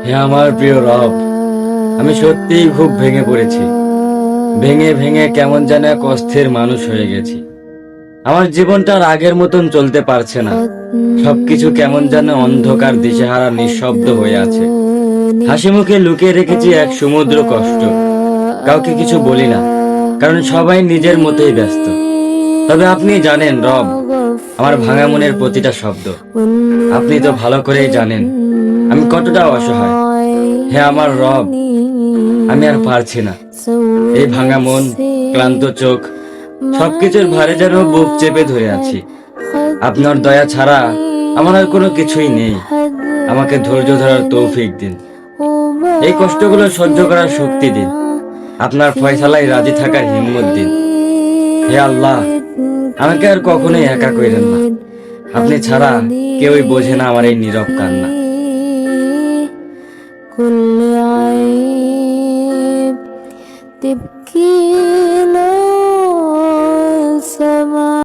হে আমার প্রিয় রব, আমি সত্যিই খুব ভেঙে পড়েছি। ভেঙে ভেঙে কেমন যেন এক অস্থির মানুষ হয়ে গেছি। আমার জীবনটা আর আগের মতন চলতে পারছে না। সবকিছু কেমন যেন অন্ধকার, দিশেহারা, নিঃশব্দ হয়ে আছে। হাসি মুখে লুকিয়ে রেখেছি এক সমুদ্র কষ্ট। কাউকে কিছু বলি না, কারণ সবাই নিজের মতোই ব্যস্ত। তবে আপনি জানেন রব, আমার ভাঙা মনের প্রতিটা শব্দ। আপনি তো ভালো করেই জানেন আমি কতটা অসহায়। হে আমার রব, আমি আর পারছি না। এই ভাঙা মন, ক্লান্ত চোখ, সবকিছুর ভারে যেন বুক চেপে ধরে আছি। আপনার দয়া ছাড়া আমার আর কোনো কিছুই নেই। আমাকে ধৈর্য ধরার তৌফিক দিন। এই কষ্টগুলো সহ্য করার শক্তি দিন। আপনার ফয়সালায় রাজি থাকার হিম্মত দিন। হে আল্লাহ, আমাকে আর কখনোই একা কইরেন না। আপনি ছাড়া কেউই বোঝে না আমার এই নীরব কান্না। كل عيب تبكي